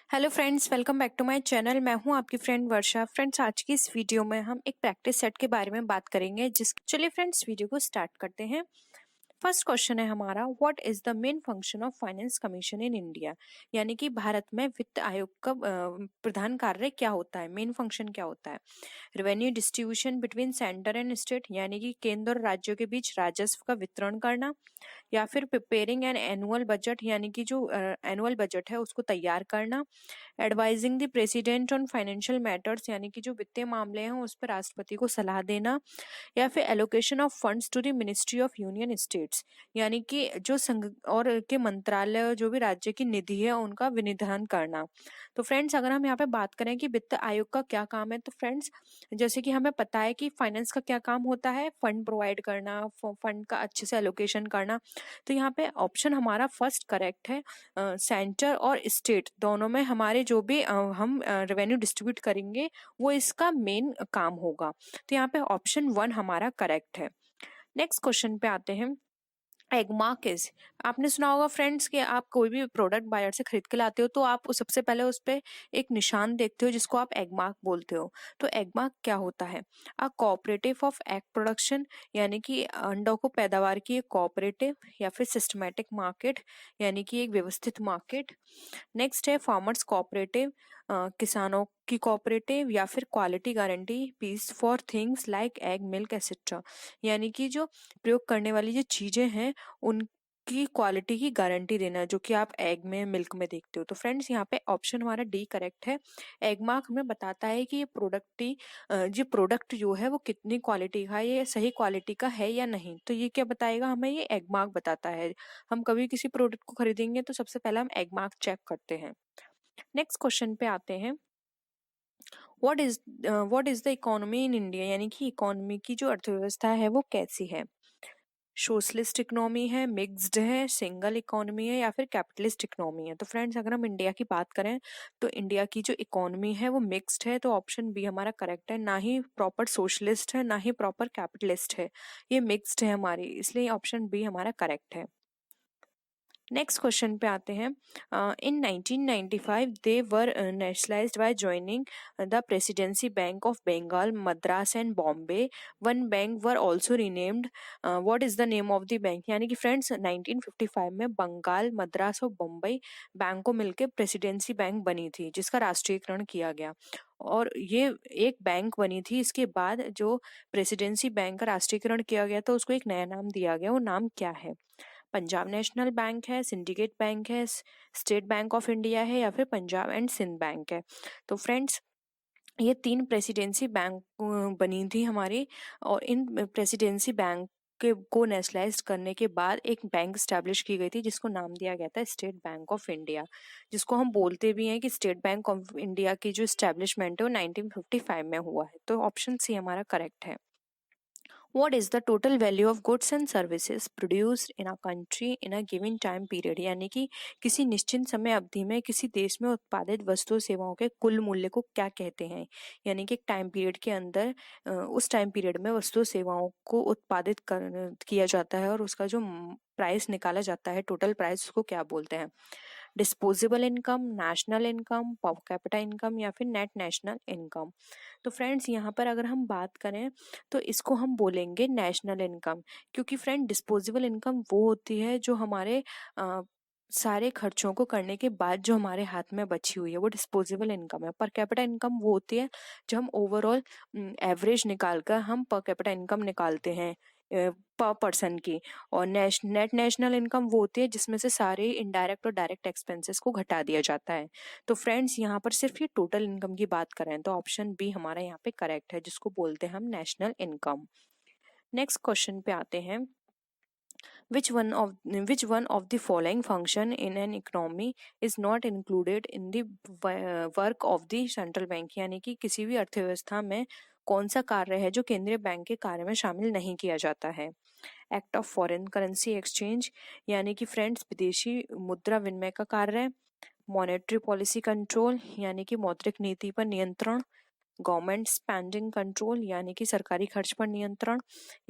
Hello friends, welcome back to my channel. मैं हूं आपकी फ्रेंड वर्षा। फ्रेंड्स, आज की इस वीडियो में हम एक प्रैक्टिस सेट के बारे में बात करेंगे। चलिए फ्रेंड्स, वीडियो को स्टार्ट करते हैं। फर्स्ट क्वेश्चन है हमारा, what is the main function of finance commission in India. यानी कि भारत में वित्त आयोग का प्रधान कार्य क्या होता है, मेन फंक्शन क्या होता है। Revenue distribution between centre and state, यानी कि केंद्र और राज्यों के बीच राजस्व का वितरण करना, या फिर प्रिपेयरिंग एन एनुअल बजट, यानी कि जो एनुअल बजट है उसको तैयार करना। Advising the president on financial matters, यानी कि जो वित्तीय मामले हैं उस पर राष्ट्रपति को सलाह देना। या फिर allocation of funds to the ministry of union states, यानी कि जो संघ और के मंत्रालय, जो भी राज्य की निधि है उनका विनिधान करना। तो फ्रेंड्स, अगर हम यहाँ पे बात करें कि वित्त आयोग का क्या काम है, तो फ्रेंड्स जैसे कि हमें पता है कि फाइनेंस का क्या काम होता है, फंड प्रोवाइड करना, फंड का अच्छे से एलोकेशन करना। तो यहाँ पे ऑप्शन हमारा फर्स्ट करेक्ट है। सेंटर और स्टेट दोनों में हमारे जो भी हम रेवेन्यू डिस्ट्रीब्यूट करेंगे वो इसका मेन काम होगा। तो यहाँ पे ऑप्शन 1 हमारा करेक्ट है। नेक्स्ट क्वेश्चन पे आते हैं। एगमार्क इज, आपने सुना होगा फ्रेंड्स कि आप कोई भी प्रोडक्ट बाजार से खरीद के लाते हो तो आप सबसे पहले उस पे एक निशान देखते हो जिसको आप एगमार्क बोलते हो। तो एगमार्क क्या होता है? A cooperative of egg production, यानी कि अंडों को पैदावार की एक कोऑपरेटिव, या फिर सिस्टमैटिक मार्केट, यानी कि एक व्यवस्थित मार्केट। नेक्स्ट है फार्मर्स कोऑपरेटिव, किसानों की कोऑपरेटिव, या फिर quality guarantee piece for things like egg milk etcetera, यानी कि जो प्रयोग करने वाली जो चीजें हैं उनकी क्वालिटी की गारंटी देना, जो कि आप एग में, मिल्क में देखते हो। तो फ्रेंड्स, यहाँ पे ऑप्शन हमारा डी करेक्ट है। एग मार्क हमें बताता है कि ये प्रोडक्ट जो है वो कितनी क्वालिटी का है, ये सही क्वालिटी का है या नहीं। तो ये क्या बताएगा हमें? ये एग मार्क बताता है। हम कभी किसी प्रोडक्ट को खरीदेंगे तो सबसे पहले हम एग मार्क चेक करते हैं। नेक्स्ट क्वेश्चन पे आते हैं। What is the economy in India, यानी कि इकोनॉमी की जो अर्थव्यवस्था है वो कैसी है। सोशलिस्ट इकोनॉमी है, मिक्स्ड है, सिंगल इकोनॉमी है, या फिर कैपिटलिस्ट इकोनॉमी है। तो फ्रेंड्स, अगर हम इंडिया की बात करें तो इंडिया की जो इकोनॉमी है वो मिक्स्ड है। तो ऑप्शन बी हमारा करेक्ट है। ना ही प्रॉपर सोशलिस्ट है, ना ही प्रॉपर कैपिटलिस्ट है, ये मिक्स्ड है हमारी, इसलिए ऑप्शन बी हमारा करेक्ट है। नेक्स्ट क्वेश्चन पे आते हैं। In 1995 they were nationalised by joining the presidency bank of Bengal, Madras and Bombay. One bank were also renamed. What is the name of the bank, यानी कि फ्रेंड्स 1955 में बंगाल, मद्रास और बम्बई बैंक को मिलकर प्रेसिडेंसी बैंक बनी थी, जिसका राष्ट्रीयकरण किया गया। और ये एक बैंक बनी थी, इसके बाद जो प्रेसिडेंसी बैंक का राष्ट्रीयकरण किया गया तो उसको एक नया नाम दिया गया। वो नाम क्या है? पंजाब नेशनल बैंक है, सिंडिकेट बैंक है, स्टेट बैंक ऑफ इंडिया है, या फिर पंजाब एंड सिंध बैंक है। तो फ्रेंड्स, ये 3 प्रेसिडेंसी बैंक बनी थी हमारी, और इन प्रेसिडेंसी बैंक के को नेशनलाइज करने के बाद एक बैंक स्टैब्लिश की गई थी जिसको नाम दिया गया था स्टेट बैंक ऑफ इंडिया, जिसको हम बोलते भी हैं कि स्टेट बैंक ऑफ इंडिया की जो स्टैब्लिशमेंट है वो 1955 में हुआ है। तो ऑप्शन सी हमारा करेक्ट है। What is the total value of goods and services produced in a country in a given time period, यानी कि किसी निश्चित समय अवधि में किसी देश में उत्पादित वस्तु सेवाओं के कुल मूल्य को क्या कहते हैं। यानी कि एक टाइम पीरियड के अंदर उस टाइम पीरियड में वस्तु सेवाओं को उत्पादित किया जाता है और उसका जो प्राइस निकाला जाता है, टोटल प्राइस, उसको क्या बोलते हैं। Disposable income, national income, per capita income, या फिर नेट नेशनल इनकम। तो फ्रेंड्स, यहाँ पर अगर हम बात करें तो इसको हम बोलेंगे नेशनल इनकम, क्योंकि फ्रेंड डिस्पोजेबल इनकम वो होती है जो हमारे सारे खर्चों को करने के बाद जो हमारे हाथ में बची हुई है, वो डिस्पोजेबल इनकम है। पर कैपिटा इनकम वो होती है जो हम ओवरऑल एवरेज निकाल कर हम पर कैपिटा इनकम निकालते हैं पर पर्सन की। और नेट नेशनल इनकम वो होती है जिसमें से सारे इनडायरेक्ट और डायरेक्ट एक्सपेंसेस को घटा दिया जाता है। तो फ्रेंड्स, यहाँ पर सिर्फ ये टोटल इनकम की बात करें तो ऑप्शन बी हमारा यहाँ पे करेक्ट है, जिसको बोलते हैं हम नेशनल इनकम। नेक्स्ट क्वेश्चन पे आते हैं। Which one of the following function in an economy is not included in the work of the central bank, यानी कि किसी भी अर्थव्यवस्था में कौन सा कार्य है जो केंद्रीय बैंक के कार्य में शामिल नहीं किया जाता है। Act of foreign currency exchange, यानी कि फ्रेंड्स विदेशी मुद्रा विनिमय का कार्य। मॉनेटरी पॉलिसी कंट्रोल, यानी कि मौद्रिक नीति पर नियंत्रण। गवर्नमेंट स्पेंडिंग कंट्रोल यानी कि सरकारी खर्च पर नियंत्रण,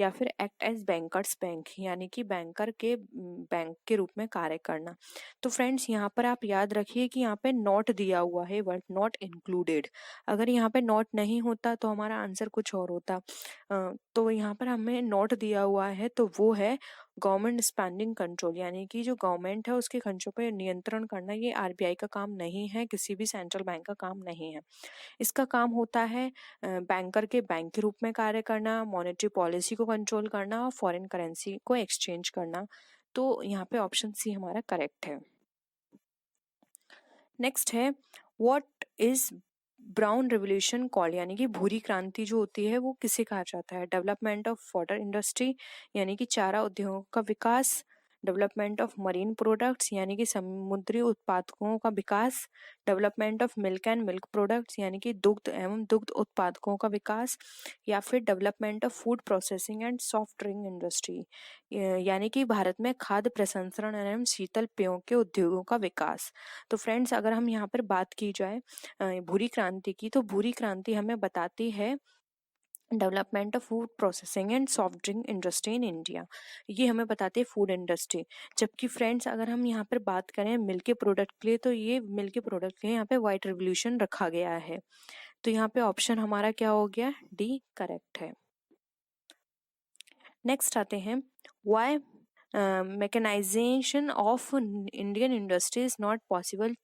या फिर एक्ट एज बैंकर्स बैंक यानी कि बैंकर के बैंक के रूप में कार्य करना। तो फ्रेंड्स यहाँ पर आप याद रखिए कि यहाँ पे नॉट दिया हुआ है, वर्ड नॉट इंक्लूडेड। अगर यहाँ पे नॉट नहीं होता तो हमारा आंसर कुछ और होता। तो यहाँ पर हमें नॉट दिया हुआ है तो वो है गवर्नमेंट स्पेंडिंग कंट्रोल, यानी कि जो गवर्नमेंट है उसके खर्चों पर नियंत्रण करना। ये आरबीआई का काम नहीं है, किसी भी सेंट्रल बैंक का काम नहीं है। इसका काम होता है बैंकर के बैंक के रूप में कार्य करना, मॉनेटरी पॉलिसी को कंट्रोल करना और फॉरेन करेंसी को एक्सचेंज करना। तो यहाँ पे ऑप्शन सी हमारा करेक्ट है। नेक्स्ट है what is brown revolution called, यानी कि भूरी क्रांति जो होती है वो किसे कहा जाता है। डेवलपमेंट ऑफ वाटर इंडस्ट्री यानी कि चारा उद्योगों का विकास, डेवलपमेंट ऑफ मरीन प्रोडक्ट्स यानी कि समुद्री उत्पादकों का विकास, development of milk and milk products यानी कि दुग्ध एवं दुग्ध उत्पादकों का विकास, या फिर development of food processing and soft drink industry यानी कि भारत में खाद्य प्रसंस्करण एवं शीतल पेयों के उद्योगों का विकास। तो फ्रेंड्स अगर हम यहाँ पर बात की जाए भूरी क्रांति की, तो भूरी क्रांति हमें बताती है development of food processing and soft drink industry in India. ये हमें बताती है फूड इंडस्ट्री। जबकि फ्रेंड्स अगर हम यहाँ पर बात करें मिल्क के प्रोडक्ट के लिए, तो ये मिल्क के प्रोडक्ट के लिए यहाँ पे व्हाइट रेवोल्यूशन रखा गया है। तो यहाँ पे ऑप्शन हमारा क्या हो गया, डी करेक्ट है। नेक्स्ट आते हैं why mechanization of Indian industry is not possible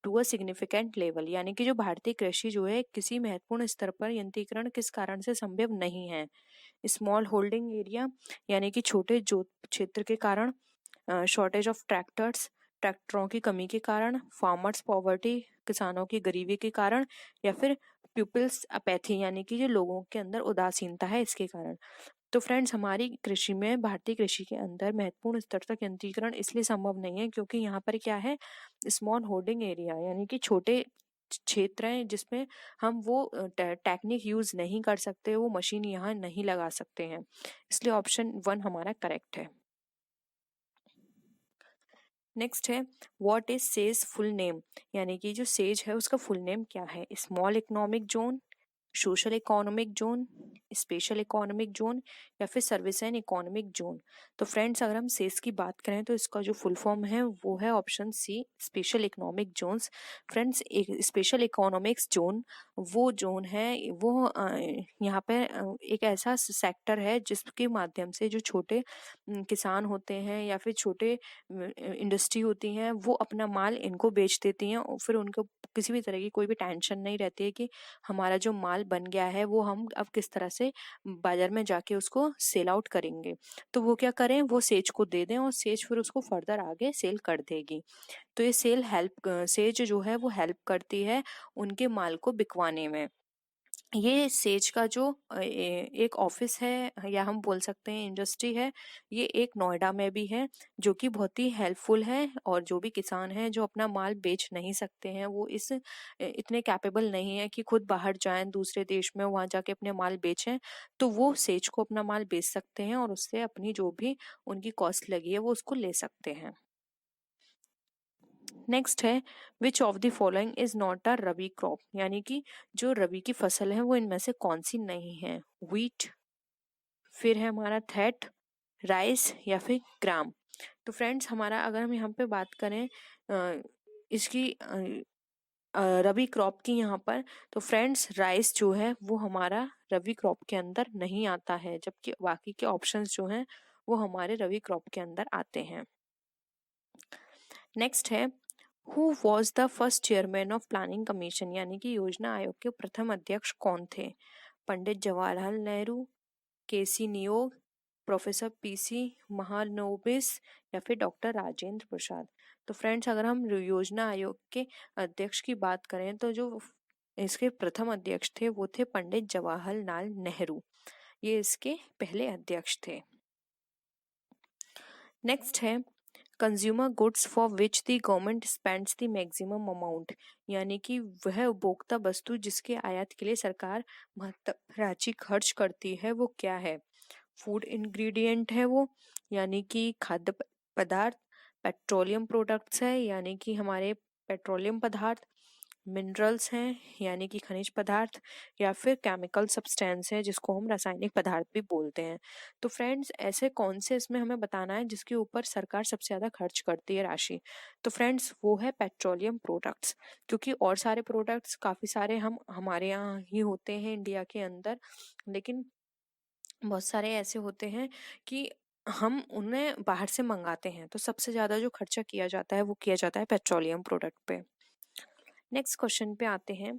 to a significant level, यानी कि जो भारतीय कृषि जो है किसी महत्वपूर्ण स्तर पर यंत्रीकरण किस कारण से संभव नहीं है। स्मॉल होल्डिंग एरिया यानी कि छोटे जोत क्षेत्र के कारण, शॉर्टेज ऑफ ट्रैक्टर्स ट्रैक्टरों की कमी के कारण, फार्मर्स पॉवर्टी किसानों की गरीबी के कारण, या फिर पीपल्स अपैथी यानी कि जो लोगों के अंदर उदासीनता है इसके कारण। तो फ्रेंड्स हमारी कृषि में, भारतीय कृषि के अंदर महत्वपूर्ण स्तर तक यंत्रीकरण इसलिए संभव नहीं है क्योंकि यहाँ पर क्या है, स्मॉल होल्डिंग एरिया यानी कि छोटे क्षेत्र हैं जिसमें हम वो टेक्निक यूज नहीं कर सकते, वो मशीन यहाँ नहीं लगा सकते हैं। इसलिए ऑप्शन 1 हमारा करेक्ट है। नेक्स्ट है what is says full name, यानी कि जो सेज है उसका फुल नेम क्या है। Small economic zone, social economic zone, special economic zone, या फिर सर्विस एंड इकोनॉमिक जोन। तो फ्रेंड्स अगर हम सेस की बात करें तो इसका जो फुल फॉर्म है वो है option C, special economic zones. Friends एक स्पेशल इकोनॉमिक्स जोन वो जोन है, वो यहाँ पे एक ऐसा सेक्टर है जिसके माध्यम से जो छोटे किसान होते हैं या फिर छोटे इंडस्ट्री होती हैं वो अपना माल इनको बेच देती हैं और फिर उनको किसी भी तरह की कोई भी टेंशन नहीं रहती है कि हमारा जो माल बन गया है वो हम अब किस तरह से बाजार में जाके उसको सेल आउट करेंगे। तो वो क्या करें, वो सेज को दे दें और सेज फिर उसको फर्दर आगे सेल कर देगी। तो ये सेज जो है वो हेल्प करती है उनके माल को बिकवाने में। ये सेज का जो एक ऑफिस है या हम बोल सकते हैं इंडस्ट्री है, ये एक नोएडा में भी है जो कि बहुत ही हेल्पफुल है। और जो भी किसान हैं जो अपना माल बेच नहीं सकते हैं, वो इतने कैपेबल नहीं है कि खुद बाहर जाएं दूसरे देश में वहां जाके अपने माल बेचें, तो वो सेज को अपना माल बेच सकते हैं और उससे अपनी जो भी उनकी कॉस्ट लगी है वो उसको ले सकते हैं। नेक्स्ट है which of the following is not a rabi crop, यानी कि जो रबी की फसल है वो इनमें से कौन सी नहीं है। व्हीट, फिर है हमारा थैट, राइस, या फिर ग्राम। तो फ्रेंड्स हमारा अगर हम यहाँ पे बात करें इसकी रबी क्रॉप की यहाँ पर, तो फ्रेंड्स राइस जो है वो हमारा रबी क्रॉप के अंदर नहीं आता है, जबकि बाकी के ऑप्शंस जो हैं वो हमारे रबी क्रॉप के अंदर आते हैं। नेक्स्ट है who was the first chairman of planning commission, यानी कि योजना आयोग के प्रथम अध्यक्ष कौन थे। पंडित जवाहरलाल नेहरू, केसी नियोग, प्रोफेसर पीसी महालनोबिस, या फिर डॉक्टर राजेंद्र प्रसाद। तो फ्रेंड्स अगर हम योजना आयोग के अध्यक्ष की बात करें तो जो इसके प्रथम अध्यक्ष थे वो थे पंडित जवाहरलाल नेहरू, ये इसके पहले अध्यक्ष थे। नेक्स्ट है consumer goods for which the government spends the maximum amount, यानी कि वह उपभोक्ता वस्तु जिसके आयात के लिए सरकार महत्तम राशि खर्च करती है वो क्या है। फूड इंग्रेडिएंट है वो, यानी कि खाद्य पदार्थ, पेट्रोलियम प्रोडक्ट्स है यानी कि हमारे पेट्रोलियम पदार्थ, मिनरल्स हैं यानी कि खनिज पदार्थ, या फिर केमिकल सब्सटेंस है जिसको हम रासायनिक पदार्थ भी बोलते हैं। तो फ्रेंड्स ऐसे कौन से इसमें हमें बताना है जिसके ऊपर सरकार सबसे ज़्यादा खर्च करती है राशि। तो फ्रेंड्स वो है पेट्रोलियम प्रोडक्ट्स, क्योंकि और सारे प्रोडक्ट्स काफ़ी सारे हम हमारे यहाँ ही होते हैं इंडिया के अंदर, लेकिन बहुत सारे ऐसे होते हैं कि हम उन्हें बाहर से मंगाते हैं। तो सबसे ज़्यादा जो खर्चा किया जाता है वो किया जाता है पेट्रोलियम प्रोडक्ट पे। नेक्स्ट क्वेश्चन पे आते हैं,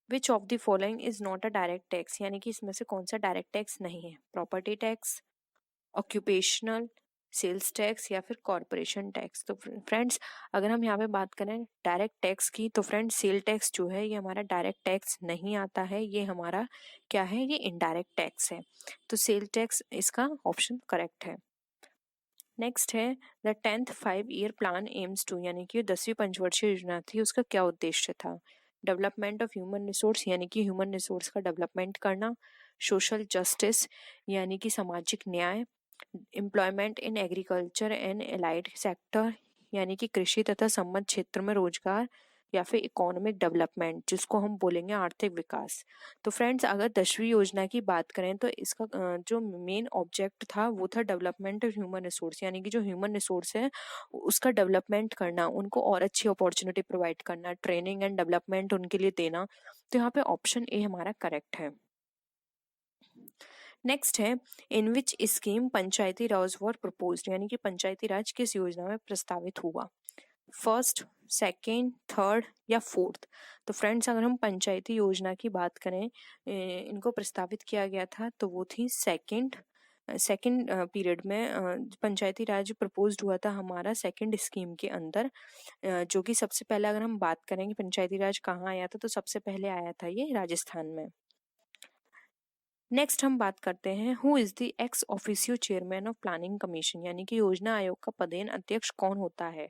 which of the following is not a direct tax, यानी कि इसमें से कौन सा डायरेक्ट टैक्स नहीं है। Property tax, occupational, sales tax, या फिर कॉरपोरेशन टैक्स। तो फ्रेंड्स अगर हम यहाँ पे बात करें डायरेक्ट टैक्स की, तो फ्रेंड्स सेल टैक्स जो है ये हमारा डायरेक्ट टैक्स नहीं आता है, ये हमारा क्या है, ये इनडायरेक्ट टैक्स है। तो सेल टैक्स इसका ऑप्शन करेक्ट है। नेक्स्ट है, the 10th 5 year plan aims to, यानी कि 10वीं पंचवर्षीय योजना थी, उसका क्या उद्देश्य था। डेवलपमेंट ऑफ ह्यूमन रिसोर्स, यानी कि ह्यूमन रिसोर्स का डेवलपमेंट करना। सोशल जस्टिस, यानी कि सामाजिक न्याय। Employment in agriculture and allied sector, यानी कि कृषि तथा संबद्ध क्षेत्र में रोजगार। या फिर इकोनॉमिक डेवलपमेंट, जिसको हम बोलेंगे आर्थिक विकास। तो फ्रेंड्स अगर 10वीं योजना की बात करें तो इसका जो मेन ऑब्जेक्ट था वो था डेवलपमेंट ऑफ ह्यूमन रिसोर्स, यानी कि जो ह्यूमन रिसोर्स है उसका डेवलपमेंट करना, उनको और अच्छी अपॉर्चुनिटी प्रोवाइड करना, ट्रेनिंग एंड डेवलपमेंट उनके लिए देना। तो यहाँ पे ऑप्शन ए हमारा करेक्ट है। नेक्स्ट है, इन विच स्कीम पंचायती राज वर प्रपोज्ड, यानी कि पंचायती राज किस योजना में प्रस्तावित हुआ। फर्स्ट, सेकेंड, थर्ड या फोर्थ। तो फ्रेंड्स अगर हम पंचायती योजना की बात करें, इनको प्रस्तावित किया गया था तो वो थी सेकेंड पीरियड में पंचायती राज प्रपोज्ड हुआ था हमारा सेकेंड स्कीम के अंदर, जो कि सबसे पहले अगर हम बात करेंगे पंचायती राज कहाँ आया था, तो सबसे पहले आया था ये राजस्थान में। नेक्स्ट हम बात करते हैं, who is the ex officio chairman of planning commission, यानी कि योजना आयोग का पदेन अध्यक्ष कौन होता है।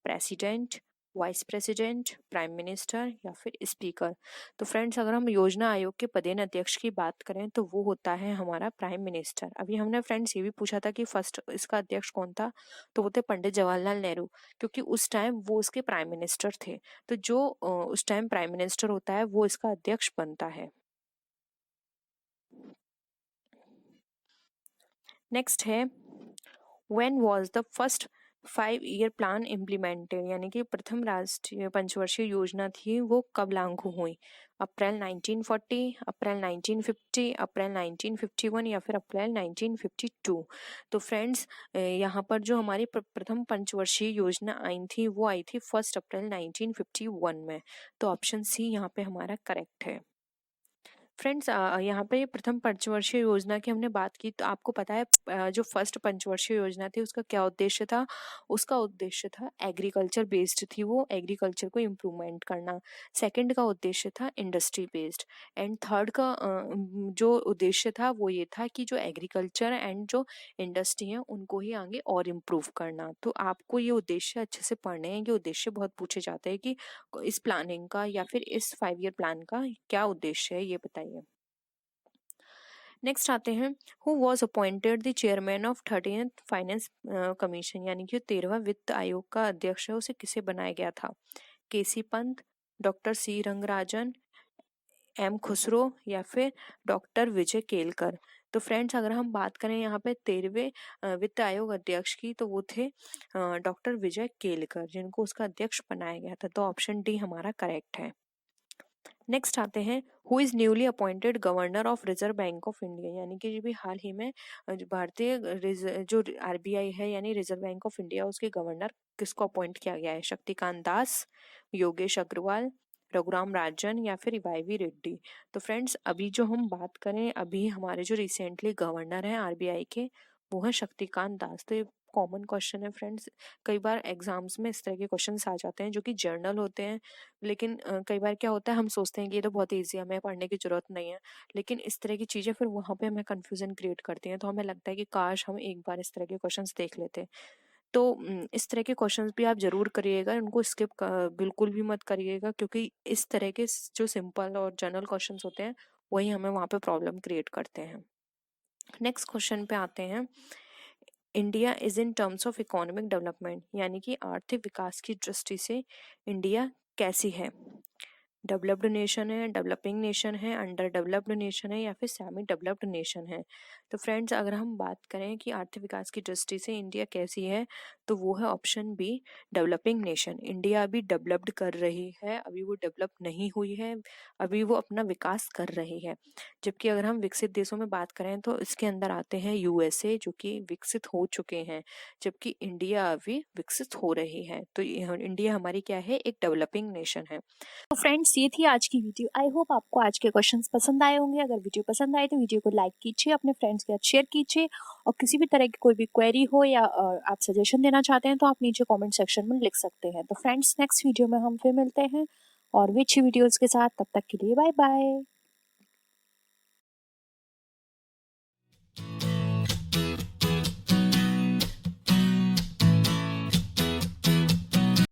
President, vice president, prime minister या फिर स्पीकर। तो फ्रेंड्स अगर हम योजना आयोग के पदेन अध्यक्ष की बात करें तो वो होता है हमारा प्राइम मिनिस्टर। अभी हमने फ्रेंड्स ये भी पूछा था कि फर्स्ट इसका अध्यक्ष कौन था, तो वो थे पंडित जवाहरलाल नेहरू, क्योंकि उस टाइम वो उसके प्राइम मिनिस्टर थे। तो जो उस टाइम प्राइम मिनिस्टर होता है वो इसका अध्यक्ष बनता है। नेक्स्ट है, when was the first 5 year plan implemented, यानी कि प्रथम राष्ट्रीय पंचवर्षीय योजना थी वो कब लागू हुई। अप्रैल 1940, अप्रैल 1950, अप्रैल 1951 या फिर अप्रैल 1952। तो फ्रेंड्स यहाँ पर जो हमारी प्रथम पंचवर्षीय योजना आई थी वो आई थी 1 अप्रैल 1951 में। तो ऑप्शन सी यहाँ पे हमारा करेक्ट है। फ्रेंड्स यहाँ पे प्रथम पंचवर्षीय योजना की हमने बात की, तो आपको पता है जो फर्स्ट पंचवर्षीय योजना थी उसका क्या उद्देश्य था। उसका उद्देश्य था एग्रीकल्चर बेस्ड थी, वो एग्रीकल्चर को इम्प्रूवमेंट करना। सेकंड का उद्देश्य था इंडस्ट्री बेस्ड। एंड थर्ड का जो उद्देश्य था वो ये था कि जो एग्रीकल्चर एंड जो इंडस्ट्री है उनको ही आगे और इम्प्रूव करना। तो आपको ये उद्देश्य अच्छे से पढ़ने हैं, ये उद्देश्य बहुत पूछे जाते हैं कि इस प्लानिंग का या फिर इस 5 year प्लान का क्या उद्देश्य है, ये बताइए। नेक्स्ट आते हैं, who was appointed the chairman of 13th finance commission, यानी कि 13वां वित्त आयोग का अध्यक्ष है उसे किसे बनाया गया था। K C Pant, doctor C Rangarajan, M Khusro या फिर डॉक्टर विजय केलकर। तो फ्रेंड्स अगर हम बात करें यहाँ पे 13वें वित्त आयोग अध्यक्ष की, तो वो थे डॉक्टर विजय केलकर, जिनको उसका अध्यक्ष बनाया गया था। तो ऑप्शन डी हमारा करेक्ट है। नेक्स्ट आते हैं, who is newly appointed governor of reserve bank of India, यानी कि जो भी हाल ही में जो भारतीय जो आरबीआई है यानी रिजर्व बैंक ऑफ इंडिया, उसके गवर्नर किसको अपॉइंट किया गया है। शक्तिकांत दास, योगेश अग्रवाल, रघुराम राजन या फिर वाईवी रेड्डी। तो फ्रेंड्स अभी जो हम बात करें, अभी हमारे जो रिसेंटली गवर्नर हैं आरबीआई के, वो है शक्तिकांत दास। तो ये कॉमन क्वेश्चन है फ्रेंड्स, कई बार एग्जाम्स में इस तरह के क्वेश्चंस आ जाते हैं जो कि जर्नल होते हैं, लेकिन कई बार क्या होता है हम सोचते हैं कि ये तो बहुत ईजी है, हमें पढ़ने की जरूरत नहीं है, लेकिन इस तरह की चीजें फिर वहां पे हमें कंफ्यूजन क्रिएट करती हैं। तो हमें लगता है कि काश हम एक बार इस तरह के क्वेश्चंस देख लेते। तो इस तरह के क्वेश्चंस भी आप जरूर करिएगा, उनको स्किप बिल्कुल भी मत करिएगा, क्योंकि इस तरह के जो सिंपल और जनरल क्वेश्चंस होते हैं वही हमें वहां पे प्रॉब्लम क्रिएट करते हैं। नेक्स्ट क्वेश्चन पे आते हैं, India is in terms of economic development, यानी कि आर्थिक विकास की दृष्टि से इंडिया कैसी है, डेवलप्ड नेशन है, डेवलपिंग नेशन है, अंडर डेवलप्ड नेशन है या फिर सेमी डेवलप्ड नेशन है। तो फ्रेंड्स अगर हम बात करें कि आर्थिक विकास की दृष्टि से इंडिया कैसी है, तो वो है option B, developing nation. India अभी डेवलप्ड कर रही है, अभी वो डेवलप नहीं हुई है, अभी वो अपना विकास कर रही है। जबकि अगर हम विकसित देशों में बात करें तो इसके अंदर आते हैं यूएसए, जो कि विकसित हो चुके हैं, जबकि इंडिया अभी विकसित हो रही है। तो इंडिया हमारी क्या है, एक डेवलपिंग नेशन है। तो फ्रेंड्स ये थी आज की वीडियो। आई होप आपको आज के क्वेश्चंस पसंद आए होंगे। अगर वीडियो पसंद आए तो वीडियो को लाइक कीजिए, अपने फ्रेंड्स के साथ शेयर कीजिए, और किसी भी तरह की कोई भी क्वेरी हो या आप सजेशन देना चाहते हैं तो आप नीचे कमेंट सेक्शन में लिख सकते हैं। तो फ्रेंड्स नेक्स्ट वीडियो में हम फिर मिलते हैं और भी अच्छी वीडियोस के साथ। तब तक के लिए बाय बाय।